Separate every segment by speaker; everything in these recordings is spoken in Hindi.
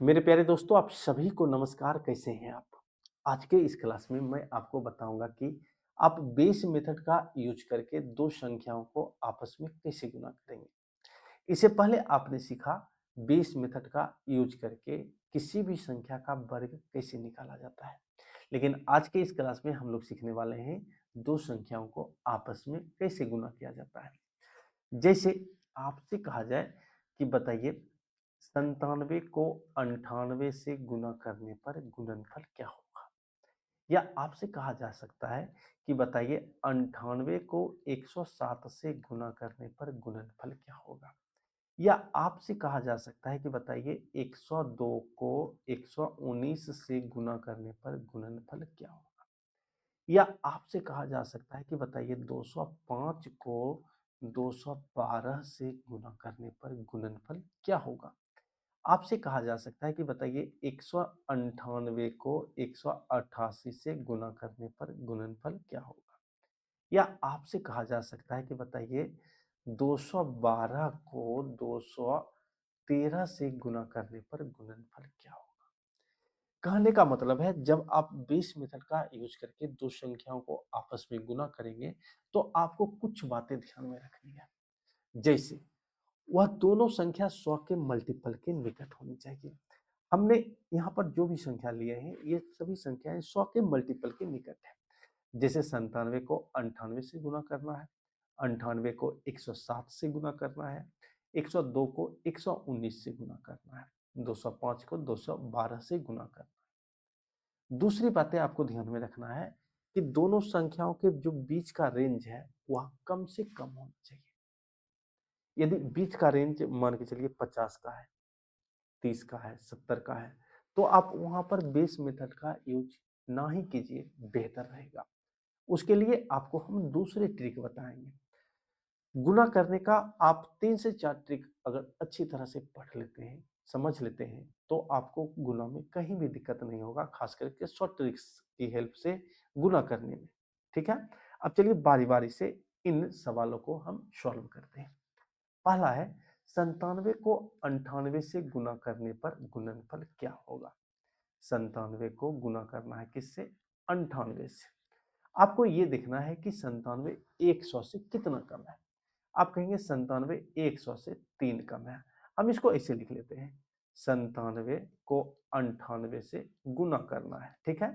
Speaker 1: मेरे प्यारे दोस्तों, आप सभी को नमस्कार। कैसे हैं आप? आज के इस क्लास में मैं आपको बताऊंगा कि आप बेस मेथड का यूज करके दो संख्याओं को आपस में कैसे गुना करेंगे। इससे पहले आपने सीखा बेस मेथड का यूज करके किसी भी संख्या का वर्ग कैसे निकाला जाता है। लेकिन आज के इस क्लास में हम लोग सीखने वाले हैं दो संख्याओं को आपस में कैसे गुना किया जाता है। जैसे आपसे कहा जाए कि बताइए 97 को 98 से गुना करने पर गुणनफल क्या होगा। या आपसे कहा जा सकता है कि बताइए 98 को 107 से गुना करने पर गुणनफल क्या होगा। या आपसे कहा जा सकता है कि बताइए 102 को 119 से गुना करने पर गुणनफल क्या होगा। या आपसे कहा जा सकता है कि बताइए 205 को 212 से गुना करने पर गुणनफल क्या होगा। आपसे कहा जा सकता है कि बताइए 198 को 188 से गुना करने पर गुणनफल क्या होगा। या आपसे कहा जा सकता है कि बताइए 212 को 213 से गुना करने पर गुणनफल क्या होगा। कहने का मतलब है जब आप बेस मेथड का यूज करके दो संख्याओं को आपस में गुना करेंगे तो आपको कुछ बातें ध्यान में रखनी है। जैसे वह दोनों संख्या 100 के मल्टीपल के निकट होनी चाहिए। हमने यहाँ पर जो भी संख्या लिए हैं ये सभी संख्याएं 100 के मल्टीपल के निकट है। जैसे 97 को 98 से गुना करना है, 98 को 107 से गुना करना है, 102 को 119 से गुना करना है, 205 को 212 से गुना करना है। दूसरी बातें आपको ध्यान में रखना है कि दोनों संख्याओं के जो बीच का रेंज है वह कम से कम होना चाहिए। यदि बीच का रेंज मान के चलिए 50 का है, 30 का है, 70 का है, तो आप वहां पर बेस मेथड का यूज ना ही कीजिए, बेहतर रहेगा। उसके लिए आपको हम दूसरे ट्रिक बताएंगे। गुना करने का आप 3 से 4 ट्रिक अगर अच्छी तरह से पढ़ लेते हैं, समझ लेते हैं, तो आपको गुना में कहीं भी दिक्कत नहीं होगा, खास करके शॉर्ट ट्रिक्स की हेल्प से गुना करने में। ठीक है। अब चलिए बारी बारी से इन सवालों को हम सॉल्व करते हैं। पहला है 97 को 98 से गुना करने पर गुणनफल क्या होगा। 97 को गुना करना है किससे? 98 से। आपको ये देखना है कि 97 100 से कितना कम है। आप कहेंगे 97 100 से 3 कम है। हम इसको ऐसे लिख लेते हैं, 97 को 98 से गुना करना है। ठीक है।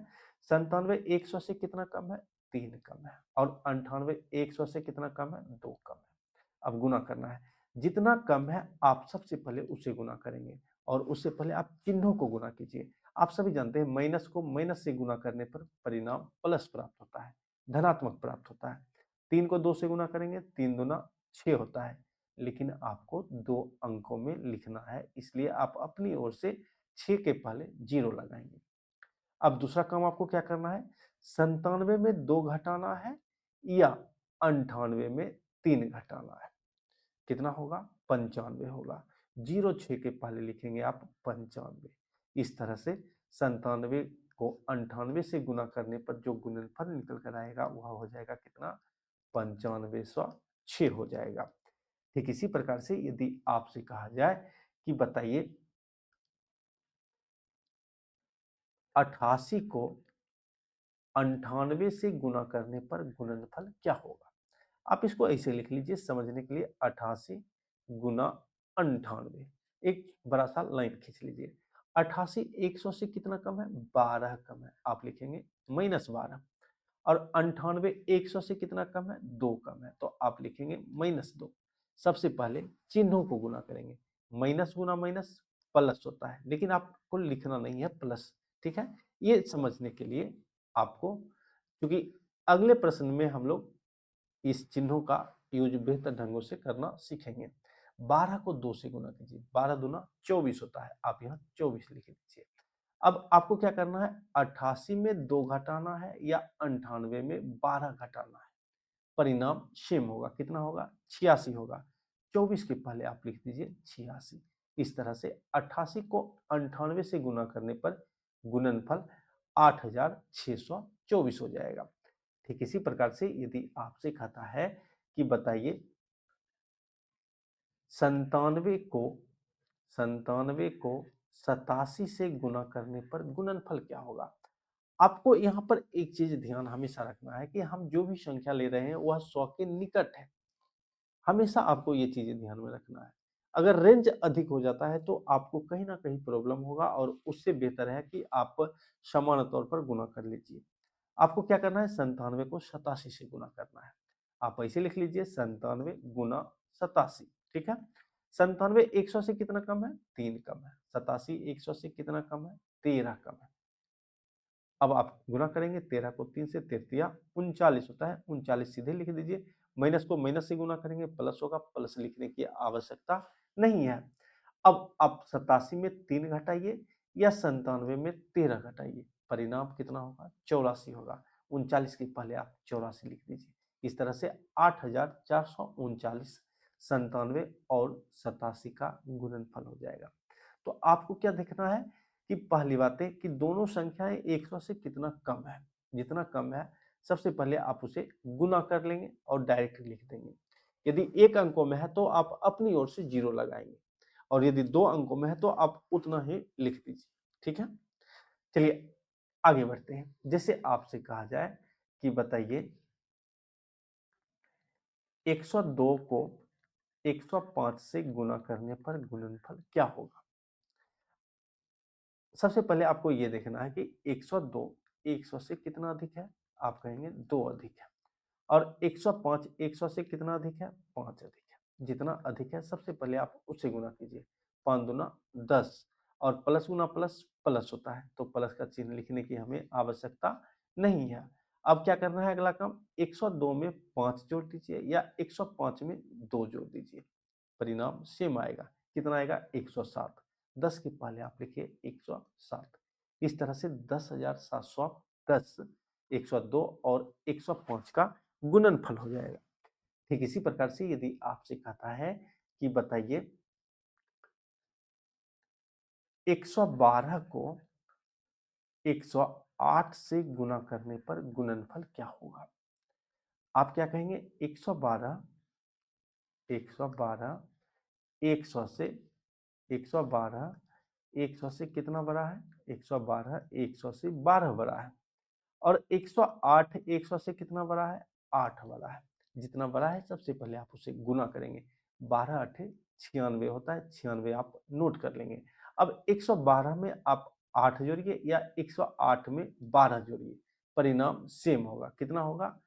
Speaker 1: 97 100 से कितना कम है? 3 कम है। और 98 100 से कितना कम है? 2 कम है। अब गुना करना है, जितना कम है आप सबसे पहले उसे गुना करेंगे और उससे पहले आप चिन्हों को गुना कीजिए। आप सभी जानते हैं माइनस को माइनस से गुना करने पर परिणाम प्लस प्राप्त होता है, धनात्मक प्राप्त होता है। 3 को 2 से गुना करेंगे, 3 दूना 6 होता है। लेकिन आपको 2 अंकों में लिखना है, इसलिए आप अपनी ओर से 6 के पहले 0 लगाएंगे। अब दूसरा काम आपको क्या करना है, 97 में 2 घटाना है या 98 में 3 घटाना है। कितना होगा? 95 होगा। 0 6 के पहले लिखेंगे आप 95। इस तरह से 97 को 98 से गुना करने पर जो गुणनफल निकल कर आएगा वह हो जाएगा कितना? 9506 हो जाएगा। ठीक इसी प्रकार से यदि आपसे कहा जाए कि बताइए 88 को 98 से गुना करने पर गुणनफल क्या होगा। आप इसको ऐसे लिख लीजिए समझने के लिए, 88 गुना 98। एक बड़ा सा लाइन खींच लीजिए। 88 100 से कितना कम है? 12 कम है। आप लिखेंगे -12। और 98 100 से कितना कम है? 2 कम है, तो आप लिखेंगे -2। सबसे पहले चिन्हों को गुना करेंगे। माइनस गुना माइनस प्लस होता है, लेकिन आपको लिखना नहीं है प्लस। ठीक है। ये समझने के लिए आपको, क्योंकि अगले प्रश्न में हम लोग इस चिन्हों का यूज बेहतर ढंगों से करना सीखेंगे। 12 को 2 से गुना कीजिए, 12 दूना 24 होता है, आप यहाँ 24 लिख लीजिए। अब आपको क्या करना है, 88 में 2 घटाना है या 98 में 12 घटाना है। परिणाम सेम होगा, कितना होगा? 86 होगा। 24 के पहले आप लिख दीजिए 86। इस तरह से 88 को 98 से गुना करने पर गुणनफल 8624 हो जाएगा। ठीक इसी प्रकार से यदि आपसे कहता है कि बताइए 97 को 97 को 87 से गुना करने पर गुणनफल क्या होगा। आपको यहाँ पर एक चीज ध्यान हमेशा रखना है कि हम जो भी संख्या ले रहे हैं वह 100 के निकट है। हमेशा आपको ये चीजें ध्यान में रखना है। अगर रेंज अधिक हो जाता है तो आपको कहीं ना कहीं प्रॉब्लम होगा, और उससे बेहतर है कि आप समान तौर पर गुना कर लीजिए। आपको क्या करना है, 97 को 87 से गुना करना है। आप ऐसे लिख लीजिए 97 गुना 87। ठीक है। 97 100 से कितना कम है, 3 कम है। 87 100 से कितना कम है, 13 कम है। अब आप गुना करेंगे 13 को 3 से, 33 39 होता है, 39 सीधे लिख दीजिए। माइनस को माइनस से गुना करेंगे प्लस होगा, प्लस लिखने की आवश्यकता नहीं है। अब आप 87 में 3 घटाइए या 97 में 13 घटाइए, परिणाम कितना होगा, 84 होगा। 39 के पहले आप 84 लिख दीजिए। इस तरह से 8439 97 और 87 का गुणनफल हो जाएगा। तो आपको क्या देखना है कि पहली बात है कि दोनों संख्याएं 100 से कितना कम है। जितना कम है सबसे पहले आप उसे गुना कर लेंगे और डायरेक्ट लिख देंगे। यदि एक अंकों में है तो आप अपनी ओर से जीरो लगाएंगे, और यदि 2 अंकों में है तो आप उतना ही लिख दीजिए। ठीक है। चलिए आगे बढ़ते हैं। जैसे आपसे कहा जाए कि बताइए 102 को 105 से गुना करने पर गुणनफल क्या होगा। सबसे पहले आपको ये देखना है कि 102 100 से कितना अधिक है, आप कहेंगे 2 अधिक है। और 105 100 से कितना अधिक है, 5 अधिक है। जितना अधिक है सबसे पहले आप उससे गुना कीजिए। 5 दूना 10, और प्लस गुना प्लस प्लस होता है, तो प्लस का चिन्ह लिखने की हमें आवश्यकता नहीं है। अब क्या करना है, अगला काम 102 में 5 जोड़ दीजिए या 105 में 2 जोड़ दीजिए, परिणाम सेम आएगा। कितना आएगा, 107। 10 के पहले आप लिखिए 107। इस तरह से 10,710 102 और 105 का गुणनफल हो जाएगा। ठीक इसी प्रकार से यदि आपसे कहता है कि बताइए 112 को 108 से गुना करने पर गुणनफल क्या होगा। आप क्या कहेंगे, 112 112 100 से 112 100 से कितना बड़ा है, 112 100 से 12 बड़ा है। और 108 100 से कितना बड़ा है, 8 बड़ा है। जितना बड़ा है सबसे पहले आप उसे गुना करेंगे। 12 अठे 96 होता है, 96 आप नोट कर लेंगे। अब 112 में आप 8 जोड़िए या 108 में 12 जोड़िए, परिणाम सेम होगा। कितना होगा,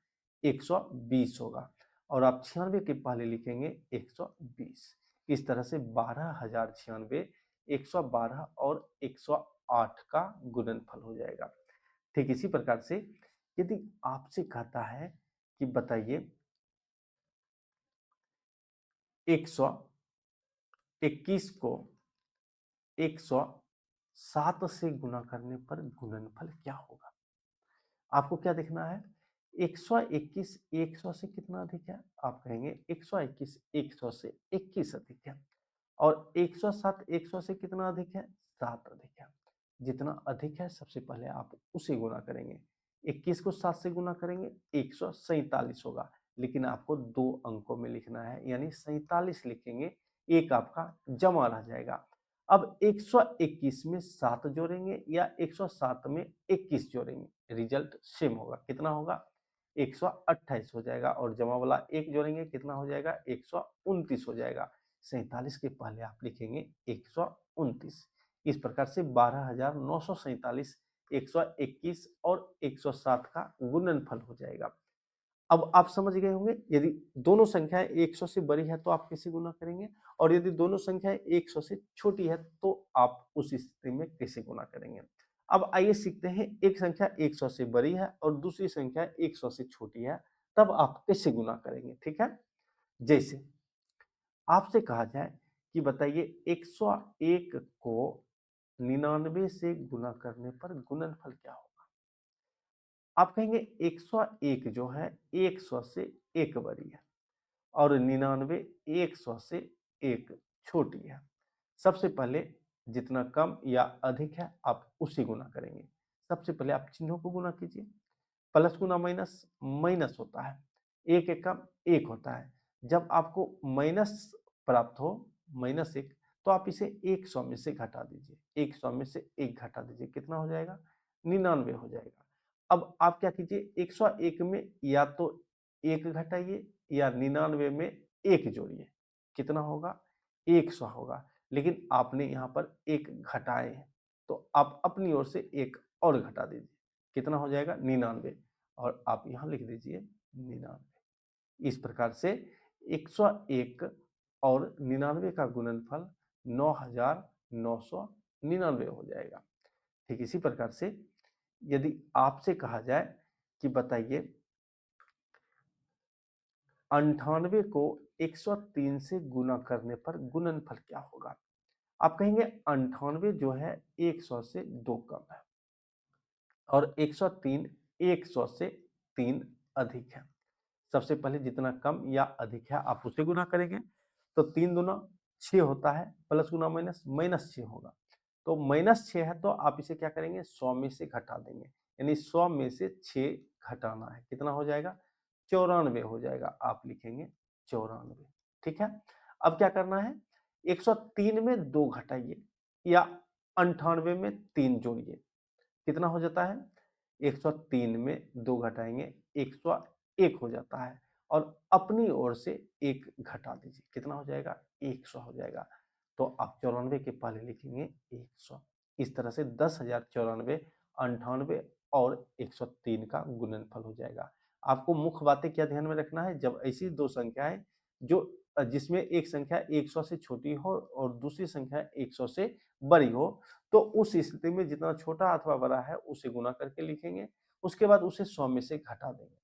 Speaker 1: 120 होगा। और आप 96 के पहले लिखेंगे 120। इस तरह से 12,096 112 और 108 का गुणनफल हो जाएगा। ठीक इसी प्रकार से यदि आपसे कहता है कि बताइए 121 को 107 से गुना करने पर गुणनफल क्या होगा। आपको क्या देखना है, 121 100 से कितना अधिक है, आप कहेंगे 121 100 से 21 अधिक है। और 107 100 से कितना अधिक है, 7 अधिक है। जितना अधिक है सबसे पहले आप उसे गुना करेंगे। 21 को 7 से गुना करेंगे 147 होगा, लेकिन आपको 2 अंकों में लिखना है, यानी 47 लिखेंगे, एक आपका जमा रह जाएगा। अब 121 में 7 जोड़ेंगे या 107 में 21 जोड़ेंगे, रिजल्ट सेम होगा। कितना होगा, 128 हो जाएगा, और जमा वाला एक जोड़ेंगे कितना हो जाएगा, 129 हो जाएगा। 47 के पहले आप लिखेंगे 129। इस प्रकार से 12,947 121 और 107 का गुणनफल हो जाएगा। अब आप समझ गए होंगे, यदि दोनों संख्याएं 100 से बड़ी है तो आप कैसे गुना करेंगे, और यदि दोनों संख्याएं 100 से छोटी है तो आप उस स्थिति में कैसे गुना करेंगे। अब आइए सीखते हैं, एक संख्या 100 से बड़ी है और दूसरी संख्या 100 से छोटी है, तब आप कैसे गुना करेंगे। ठीक है। जैसे आपसे कहा जाए कि बताइए 101 को 99 से गुना करने पर गुणनफल क्या होगा। आप कहेंगे 101 जो है 100 से एक बड़ी है, और 99 100 से एक छोटी है। सबसे पहले जितना कम या अधिक है आप उसी गुना करेंगे। सबसे पहले आप चिन्हों को गुना कीजिए। प्लस गुना माइनस माइनस होता है, एक एक का एक होता है। जब आपको माइनस प्राप्त हो, -1, तो आप इसे 100 में से घटा दीजिए, 100 में से 1 घटा दीजिए, कितना हो जाएगा? 99 हो जाएगा। अब आप क्या कीजिए, 101 में या तो 1 घटाइए या 99 में 1 जोड़िए, कितना होगा? 100 होगा। लेकिन आपने यहाँ पर 1 घटाए हैं, तो आप अपनी ओर से 1 और घटा दीजिए, कितना हो जाएगा? 99, और आप यहाँ लिख दीजिए 99। इस प्रकार से 101 और 99 का गुणनफल 9999 हो जाएगा। ठीक इसी प्रकार से यदि आपसे कहा जाए कि बताइए 98 को 103 से गुना करने पर गुणनफल क्या होगा? आप कहेंगे 98 जो है 100 से 2 कम है और 103 100 से 3 अधिक है। सबसे पहले जितना कम या अधिक है आप उसे गुना करेंगे, तो 3 दूना 6 होता है, प्लस गुना माइनस, माइनस 6 होगा। तो माइनस 6 है तो आप इसे क्या करेंगे? 100 में से घटा देंगे, यानी 100 में से 6 घटाना है, कितना हो जाएगा? 94 हो जाएगा, आप लिखेंगे 94। ठीक है, अब क्या करना है? 103 में 2 घटाइए या 98 में 3 जोड़िए, कितना हो जाता है? 103 में 2 घटाएंगे 101 हो जाता है, और अपनी ओर से 1 घटा दीजिए, कितना हो जाएगा? 100 हो जाएगा। तो आप 94 के पहले लिखेंगे 100। इस तरह से 10,094, 98 और 103 का गुणनफल हो जाएगा। आपको मुख्य बातें क्या ध्यान में रखना है? जब ऐसी दो संख्याएं जो जिसमें एक संख्या 100 से छोटी हो और दूसरी संख्या 100 से बड़ी हो, तो उस स्थिति में जितना छोटा अथवा बड़ा है उसे गुना करके लिखेंगे, उसके बाद उसे 100 में से घटा देंगे।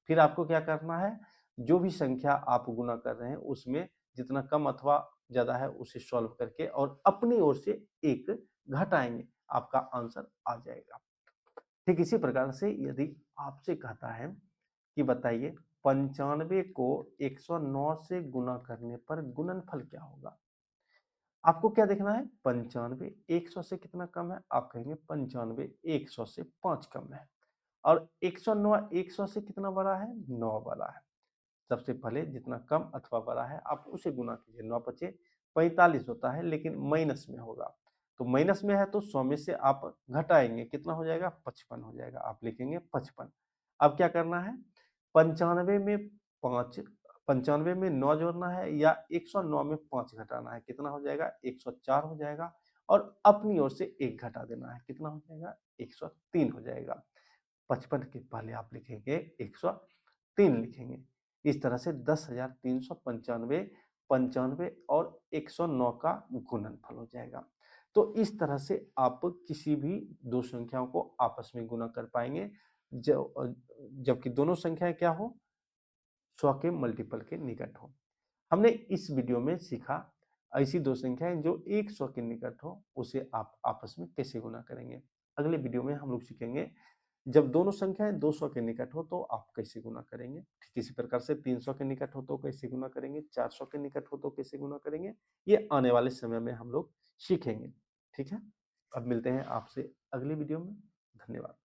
Speaker 1: फिर आपको क्या करना है? जो भी संख्या आप गुना कर रहे हैं उसमें जितना कम अथवा ज़्यादा है उसे सॉल्व करके और अपनी ओर से 1 घटाएँगे, आपका आंसर आ जाएगा। ठीक इसी प्रकार से यदि आपसे कहता है कि बताइए 95 को 109 से गुना करने पर गुणनफल क्या होगा? आपको क्या देखना है? 95 100 से कितना कम है? आप कहेंगे 95 100 से 5 कम है, और 109 100 से कितना बड़ा है? 9 बड़ा है। सबसे पहले जितना कम अथवा बड़ा है आप उसे गुना कीजिए, 9 पचे 45 होता है, लेकिन माइनस में होगा, तो माइनस में है तो 100 में से आप घटाएंगे, कितना हो जाएगा? 55 हो जाएगा, आप लिखेंगे 55। अब क्या करना है? 95 में 5, 95 में 9 जोड़ना है या 109 में 5 घटाना है, कितना हो जाएगा? 104 हो जाएगा, और अपनी ओर से 1 घटा देना है, कितना हो जाएगा? 103 हो जाएगा। 55 के पहले आप लिखेंगे 103 लिखेंगे। इस तरह से 10,395, 95 और 109 का गुणनफल हो जाएगा। तो इस तरह से आप किसी भी दो संख्याओं को आपस में गुना कर पाएंगे, जबकि दोनों संख्याएं क्या हो? 100 के मल्टीपल के निकट हो। हमने इस वीडियो में सीखा ऐसी दो संख्याएं जो 100 के निकट हो, उसे आप आपस में कैसे गुना करेंगे। अगले वीडियो में हम लोग सीखेंगे जब दोनों संख्याएं 200 के निकट हो तो आप कैसे गुना करेंगे। ठीक इसी प्रकार से 300 के निकट हो तो कैसे गुना करेंगे, 400 के निकट हो तो कैसे गुना करेंगे, ये आने वाले समय में हम लोग सीखेंगे। ठीक है, अब मिलते हैं आपसे अगले वीडियो में। धन्यवाद।